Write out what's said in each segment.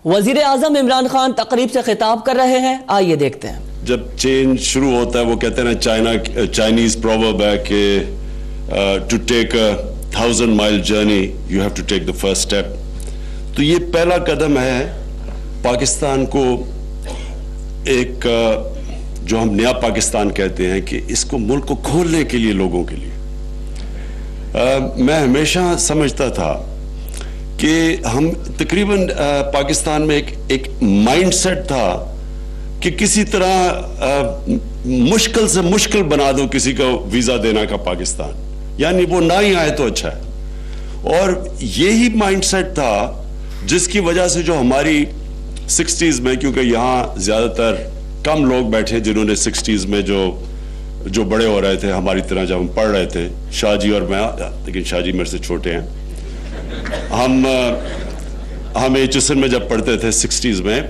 وزیر اعظم عمران خان تقریب سے خطاب کر رہے ہیں، آئیے دیکھتے ہیں۔ جب چینج شروع ہوتا ہے وہ کہتے ہیں نا چائنیز پروورب ہے کہ to take a 1000 mile journey you have to take the first step. تو یہ پہلا قدم ہے پاکستان کو ایک جو ہم نیا پاکستان کہتے ہیں کہ اس کو ملک کو کھولنے کے لیے لوگوں کے لیے میں ہمیشہ سمجھتا تھا کہ ہم تقریباً پاکستان میں ایک مائنڈ سیٹ تھا کہ کسی طرح مشکل سے مشکل بنا دو کسی کو ویزا دینا کا پاکستان، یعنی وہ نہ ہی آئے تو اچھا ہے۔ اور یہی مائنڈ سیٹ تھا جس کی وجہ سے جو ہماری 60s میں، کیونکہ یہاں زیادہ تر کم لوگ بیٹھے جنہوں نے 60s میں جو بڑے ہو رہے تھے ہماری طرح جب ہم پڑھ رہے تھے، شاہ جی اور میں، لیکن شاہ جی میرے سے چھوٹے ہیں، ہم ایچ میں جب پڑھتے تھے 60s میں،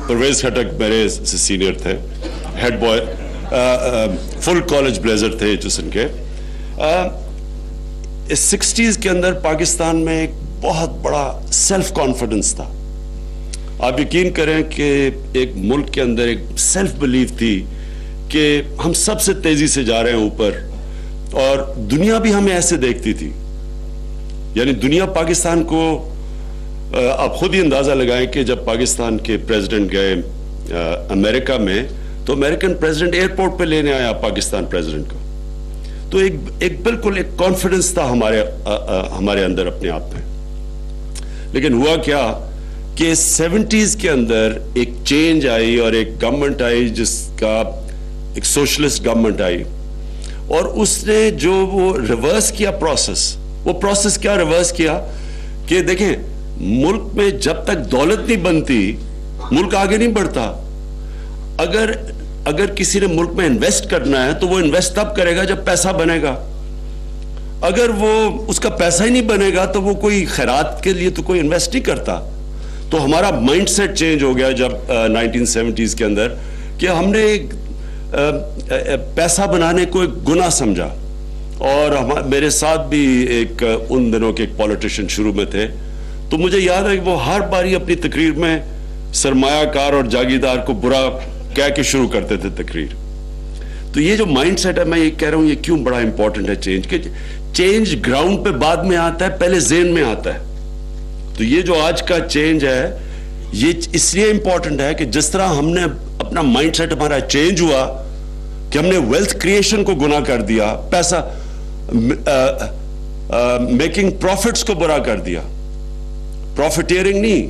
پرویز کھٹک میرے سے سینئر تھے، ہیڈ بوائے، فل کالج بلیزر تھے ایچ کے۔ 60s کے اندر پاکستان میں ایک بہت بڑا سیلف کانفیڈنس تھا۔ آپ یقین کریں کہ ایک ملک کے اندر ایک سیلف بلیف تھی کہ ہم سب سے تیزی سے جا رہے ہیں اوپر، اور دنیا بھی ہمیں ایسے دیکھتی تھی، یعنی دنیا پاکستان کو، آپ خود ہی اندازہ لگائیں کہ جب پاکستان کے پریزیڈنٹ گئے امریکہ میں تو امریکن پریزیڈنٹ ایئرپورٹ پہ لینے آیا پاکستان پریزیڈنٹ کو، تو ایک بالکل ایک کانفیڈنس تھا ہمارے اندر اپنے آپ میں۔ لیکن ہوا کیا کہ 70s کے اندر ایک چینج آئی اور ایک گورنمنٹ آئی جس کا ایک سوشلسٹ گورنمنٹ آئی، اور اس نے جو وہ ریورس کیا وہ پروسیس کیا ریورس کیا کہ دیکھیں ملک میں جب تک دولت نہیں بنتی ملک آگے نہیں بڑھتا۔ اگر کسی نے ملک میں انویسٹ کرنا ہے تو وہ انویسٹ تب کرے گا جب پیسہ بنے گا، اگر وہ اس کا پیسہ ہی نہیں بنے گا تو وہ کوئی خیرات کے لیے تو کوئی انویسٹ نہیں کرتا۔ تو ہمارا مائنڈ سیٹ چینج ہو گیا جب 1970s کے اندر کہ ہم نے پیسہ بنانے کو ایک گناہ سمجھا، اور میرے ساتھ بھی ایک ان دنوں کے ایک پولیٹیشین شروع میں تھے، تو مجھے یاد ہے کہ وہ ہر باری اپنی تقریر میں سرمایہ کار اور جاگیردار کو برا کہہ کے شروع کرتے تھے تقریر۔ تو یہ جو مائنڈ سیٹ ہے، میں یہ کہہ رہا ہوں یہ کیوں بڑا امپورٹنٹ ہے چینج، کہ چینج گراؤنڈ پہ بعد میں آتا ہے، پہلے ذہن میں آتا ہے۔ تو یہ جو آج کا چینج ہے یہ اس لیے امپورٹنٹ ہے کہ جس طرح ہم نے اپنا مائنڈ سیٹ ہمارا چینج ہوا کہ ہم نے ویلتھ کریشن کو گناہ کر دیا، پیسہ میکنگ پروفٹس کو برا کر دیا، پروفیٹیئرنگ نہیں،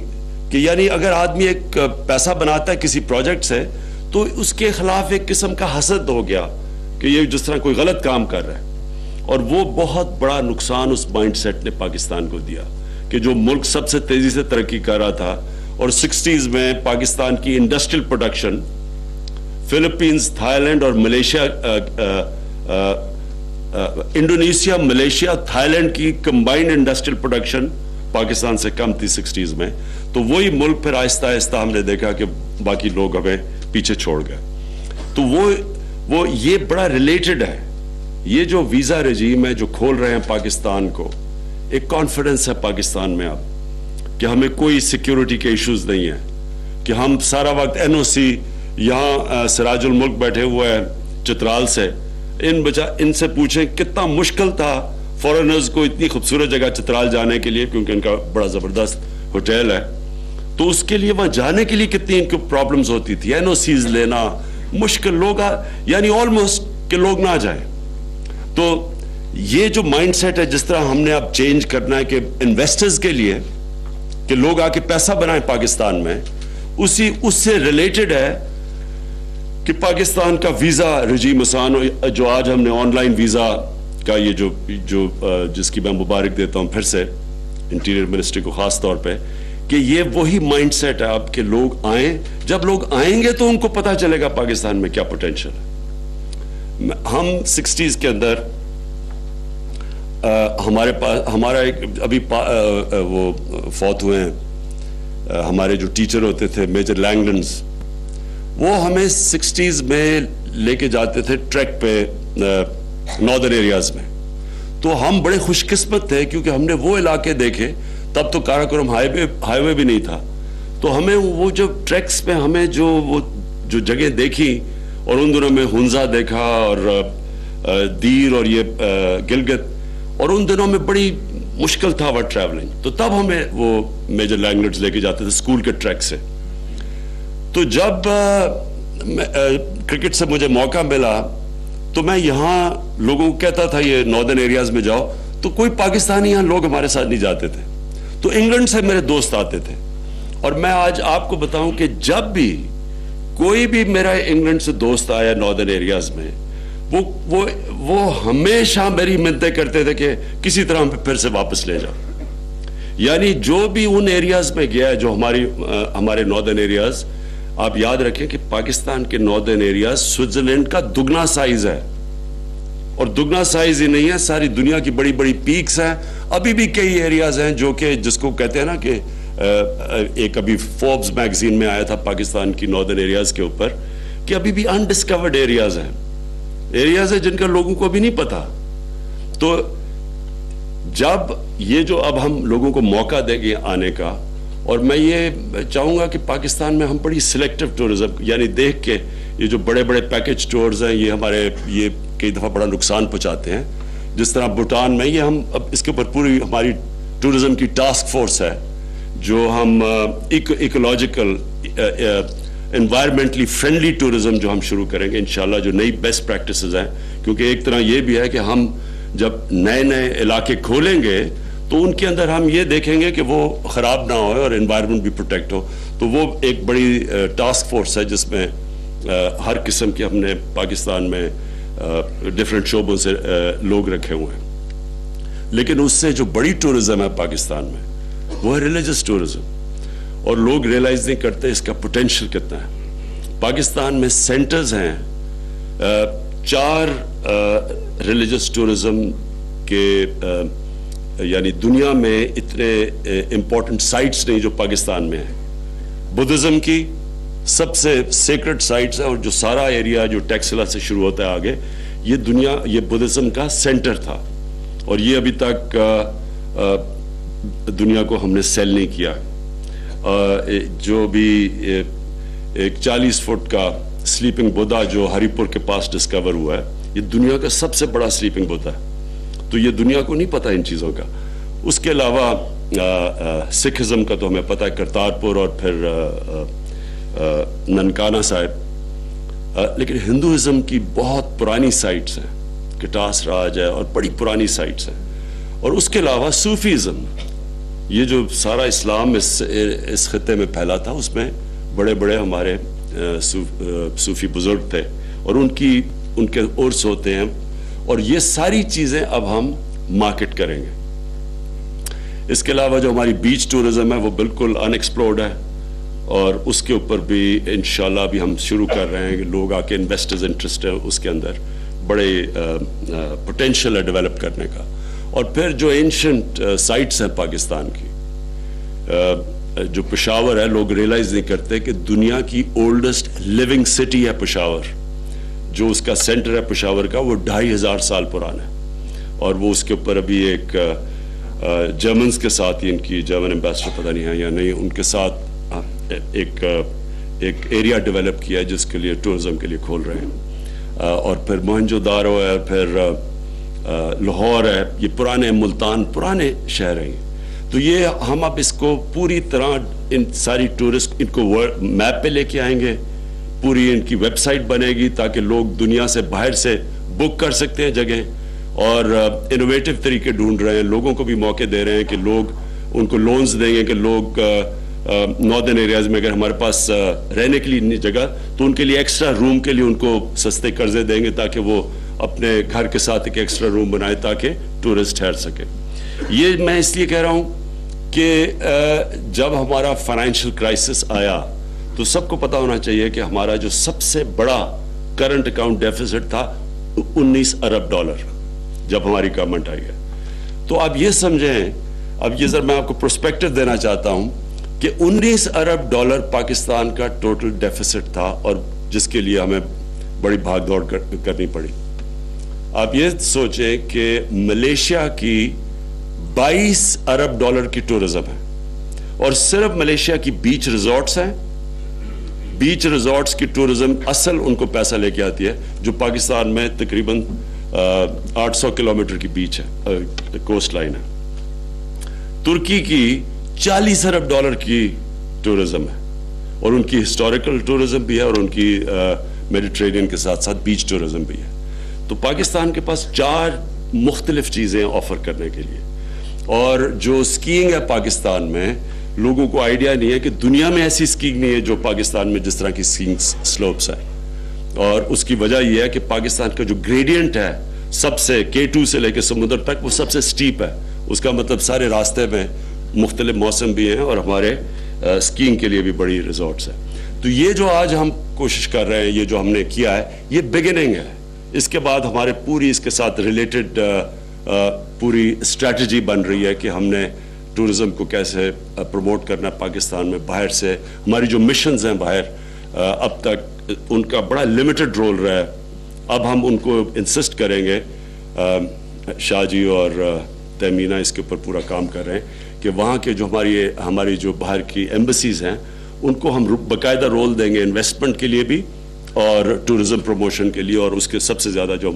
کہ یعنی اگر آدمی ایک پیسہ بناتا ہے کسی پروجیکٹ سے تو اس کے خلاف ایک قسم کا حسد ہو گیا کہ یہ جس طرح کوئی غلط کام کر رہا ہے، اور وہ بہت بڑا نقصان اس مائنڈ سیٹ نے پاکستان کو دیا کہ جو ملک سب سے تیزی سے ترقی کر رہا تھا۔ اور 60s میں پاکستان کی industrial production Philippines, Thailand اور Malaysia, Indonesia, Malaysia, Thailand کی کمبائنڈ انڈسٹریل پروڈکشن پاکستان سے کم تھی 60s میں۔ تو وہی ملک پھر آہستہ آہستہ ہم نے دیکھا کہ باقی لوگ ہمیں پیچھے چھوڑ گئے۔ تو وہ یہ بڑا ریلیٹڈ ہے، یہ جو ویزا رجیم ہے جو کھول رہے ہیں پاکستان کو، ایک کانفیڈنس ہے پاکستان میں اب کہ ہمیں کوئی سیکیورٹی کے ایشوز نہیں ہیں، کہ ہم سارا وقت NOC، یہاں سراج الملک بیٹھے ہوئے ہیں چترال سے، ان سے پوچھیں کتنا مشکل تھا فورنرز کو اتنی خوبصورت جگہ چترال جانے کے لیے، کیونکہ ان کا بڑا زبردست ہوٹل ہے، تو اس کے لیے وہاں جانے کے لیے کتنی ان کو پرابلمز ہوتی تھی، NOCs لینا مشکل، لوگ یعنی آلموسٹ کہ لوگ نہ جائیں۔ تو یہ جو مائنڈ سیٹ ہے جس طرح ہم نے اب چینج کرنا ہے کہ انویسٹرز کے لیے کہ لوگ آ کے پیسہ بنائیں پاکستان میں، اس سے ریلیٹڈ ہے کہ پاکستان کا ویزا رجیم آسان ہو۔ جو آج ہم نے آن لائن ویزا کا یہ جو جس کی میں مبارک دیتا ہوں پھر سے انٹیریئر منسٹری کو خاص طور پہ، کہ یہ وہی مائنڈ سیٹ ہے اب کہ لوگ آئیں، جب لوگ آئیں گے تو ان کو پتہ چلے گا پاکستان میں کیا پوٹینشل ہے۔ ہم 60s کے اندر ہمارے پاس ہمارا ایک ابھی وہ فوت ہوئے ہیں ہمارے جو ٹیچر ہوتے تھے میجر لینگلنز، وہ ہمیں 60s میں لے کے جاتے تھے ٹریک پہ ناردرن ایریاز میں، تو ہم بڑے خوش قسمت تھے کیونکہ ہم نے وہ علاقے دیکھے، تب تو کاراکرم ہائی وے بھی نہیں تھا، تو ہمیں وہ جو ٹریکس میں ہمیں وہ جگہ دیکھی اور ان دنوں میں ہنزا دیکھا اور دیر اور یہ گلگت اور ان دنوں میں بڑی مشکل تھا وہ ٹریولنگ تو تب ہمیں وہ میجر لینگلڈز لے کے جاتے تھے اسکول کے ٹریک سے تو جب کرکٹ سے مجھے موقع ملا تو میں یہاں لوگوں کو کہتا تھا یہ ناردرن ایریاز میں جاؤ تو کوئی پاکستانی یہاں لوگ ہمارے ساتھ نہیں جاتے تھے تو انگلینڈ سے میرے دوست آتے تھے اور میں آج آپ کو بتاؤں کہ جب بھی کوئی بھی میرا انگلینڈ سے دوست آیا ناردرن ایریاز میں وہ ہمیشہ میری منتیں کرتے تھے کہ کسی طرح ہم پھر سے واپس لے جاؤ یعنی جو بھی ان ایریاز میں گیا ہے جو ہمارے ناردرن ایریاز آپ یاد رکھیں کہ پاکستان کے ناردرن ایریاز سوئٹزرلینڈ کا دگنا سائز ہے اور دگنا سائز ہی نہیں ہے ساری دنیا کی بڑی بڑی پیکس ہیں ابھی بھی کئی ایریاز ہیں جو کہ جس کو کہتے ہیں نا کہ ایک ابھی فوربس میگزین میں آیا تھا پاکستان کی ناردرن ایریاز کے اوپر کہ ابھی بھی انڈسکورڈ ایریاز ہیں جن کا لوگوں کو ابھی نہیں پتا تو جب یہ جو اب ہم لوگوں کو موقع دیں گے آنے کا اور میں یہ چاہوں گا کہ پاکستان میں ہم بڑی سلیکٹو ٹورزم یعنی دیکھ کے یہ جو بڑے بڑے پیکج ٹورز ہیں یہ کئی دفعہ بڑا نقصان پہنچاتے ہیں جس طرح بھوٹان میں یہ ہم اب اس کے اوپر پوری ہماری ٹورزم کی ٹاسک فورس ہے جو ہم ایکولوجیکل انوائرمنٹلی فرینڈلی ٹورزم جو ہم شروع کریں گے انشاءاللہ جو نئی بیسٹ پریکٹسز ہیں کیونکہ ایک طرح یہ بھی ہے کہ ہم جب نئے علاقے کھولیں گے تو ان کے اندر ہم یہ دیکھیں گے کہ وہ خراب نہ ہو اور انوائرمنٹ بھی پروٹیکٹ ہو تو وہ ایک بڑی ٹاسک فورس ہے جس میں ہر قسم کے ہم نے پاکستان میں ڈفرینٹ شعبوں سے لوگ رکھے ہوئے ہیں لیکن اس سے جو بڑی ٹورزم ہے پاکستان میں وہ ہے ریلیجس ٹورزم اور لوگ ریلائز نہیں کرتے اس کا پوٹینشیل کتنا ہے پاکستان میں سینٹرز ہیں 4 ریلیجس ٹورزم کے یعنی دنیا میں اتنے امپورٹنٹ سائٹس نہیں جو پاکستان میں ہیں بدھزم کی سب سے سیکرڈ سائٹس ہے اور جو سارا ایریا جو ٹیکسلا سے شروع ہوتا ہے آگے یہ بدھزم کا سینٹر تھا اور یہ ابھی تک دنیا کو ہم نے سیل نہیں کیا جو بھی ایک 40 فٹ کا سلیپنگ بدھا جو ہری پور کے پاس ڈسکور ہوا ہے یہ دنیا کا سب سے بڑا سلیپنگ بدھا ہے تو یہ دنیا کو نہیں پتا ان چیزوں کا اس کے علاوہ سکھزم کا تو ہمیں پتا ہے کرتارپور اور پھر ننکانہ صاحب لیکن ہندوازم کی بہت پرانی سائٹس ہیں کٹاس راج ہے اور بڑی پرانی سائٹس ہیں اور اس کے علاوہ صوفیزم یہ جو سارا اسلام اس خطے میں پھیلا تھا اس میں بڑے بڑے ہمارے صوفی بزرگ تھے اور ان کے عرس ہوتے ہیں اور یہ ساری چیزیں اب ہم مارکیٹ کریں گے اس کے علاوہ جو ہماری بیچ ٹورزم ہے وہ بالکل ان ایکسپلورڈ ہے اور اس کے اوپر بھی انشاءاللہ ابھی ہم شروع کر رہے ہیں کہ لوگ آ کے انویسٹرز انٹرسٹ ہے اس کے اندر بڑے پوٹینشیل ہے ڈیولپ کرنے کا اور پھر جو اینشنٹ سائٹس ہیں پاکستان کی جو پشاور ہے لوگ ریلائز نہیں کرتے کہ دنیا کی اولڈسٹ لیونگ سٹی ہے پشاور جو اس کا سینٹر ہے پشاور کا وہ 2500 سال پرانا ہے اور وہ اس کے اوپر ابھی ایک جرمنز کے ساتھ ہی ان کی جرمن ایمبیسڈر پتہ نہیں ہے یا نہیں ان کے ساتھ ایک ایریا ڈیولپ کیا ہے جس کے لیے ٹورزم کے لیے کھول رہے ہیں اور پھر موہنجو دارو ہے پھر لاہور ہے یہ پرانے ملتان پرانے شہر ہیں تو یہ ہم اب اس کو پوری طرح ان ساری ٹورسٹ ان کو میپ پہ لے کے آئیں گے پوری ان کی ویب سائٹ بنے گی تاکہ لوگ دنیا سے باہر سے بک کر سکتے ہیں جگہ اور انوویٹو طریقے ڈھونڈ رہے ہیں لوگوں کو بھی موقع دے رہے ہیں کہ لوگ ان کو لونز دیں گے کہ لوگ ناردرن ایریاز میں اگر ہمارے پاس رہنے کے لیے جگہ تو ان کے لیے ایکسٹرا روم کے لیے ان کو سستے قرضے دیں گے تاکہ وہ اپنے گھر کے ساتھ ایک ایکسٹرا روم بنائے تاکہ ٹورسٹ ٹھہر سکے یہ میں اس لیے کہہ رہا ہوں کہ جب ہمارا فائنینشیل کرائسس آیا تو سب کو پتا ہونا چاہیے کہ ہمارا جو سب سے بڑا کرنٹ اکاؤنٹ ڈیفیسٹ تھا 19 ارب ڈالر جب ہماری گورنمنٹ آئی ہے تو آپ یہ سمجھیں اب یہ ذرا میں آپ کو پروسپیکٹو دینا چاہتا ہوں کہ 19 ارب ڈالر پاکستان کا ٹوٹل ڈیفیسٹ تھا اور جس کے لیے ہمیں بڑی بھاگ دوڑ کرنی پڑی آپ یہ سوچیں کہ ملیشیا کی 22 ارب ڈالر کی ٹورزم ہے اور صرف ملیشیا کی بیچ ریزورٹس ہیں، بیچ ریزورٹس کی ٹورزم اصل ان کو پیسہ لے کے آتی ہے، جو پاکستان میں تقریباً 800 کلومیٹر کی بیچ ہے، کوسٹ لائن ہے۔ ترکی کی $40 ارب کی ٹورزم ہے، اور ان کی ہسٹوریکل ٹورزم بھی ہے، اور ان کی میڈیٹرینین کے ساتھ ساتھ بیچ ٹورزم بھی ہے۔ تو پاکستان کے پاس 4 مختلف چیزیں آفر کرنے کے لیے، اور جو اسکیئنگ ہے پاکستان میں، لوگوں کو آئیڈیا نہیں ہے کہ دنیا میں ایسی اسکیئنگ نہیں ہے جو پاکستان میں جس طرح کی اسکیئنگ سلوپس ہے، اور اس کی وجہ یہ ہے کہ پاکستان کا جو گریڈینٹ ہے سب سے K2 سے لے کے سمندر تک وہ سب سے سٹیپ ہے۔ اس کا مطلب سارے راستے میں مختلف موسم بھی ہیں، اور ہمارے اسکیئنگ کے لیے بھی بڑی ریزورٹس ہیں۔ تو یہ جو آج ہم کوشش کر رہے ہیں، یہ جو ہم نے کیا ہے، یہ بگننگ ہے۔ اس کے بعد ہمارے پوری اس کے ساتھ ریلیٹڈ پوری اسٹریٹجی بن رہی ہے کہ ہم نے ٹورزم کو کیسے پروموٹ کرنا ہے پاکستان میں۔ باہر سے ہماری جو مشنز ہیں باہر، اب تک ان کا بڑا لمیٹڈ رول رہا ہے، اب ہم ان کو انسسٹ کریں گے، شاہ جی اور تیمینہ اس کے اوپر پورا کام کر رہے ہیں کہ وہاں کے جو ہماری جو باہر کی ایمبیسیز ہیں ان کو ہم باقاعدہ رول دیں گے انویسٹمنٹ کے لیے بھی اور ٹورزم پروموشن کے لیے، اور اس کے سب سے زیادہ جو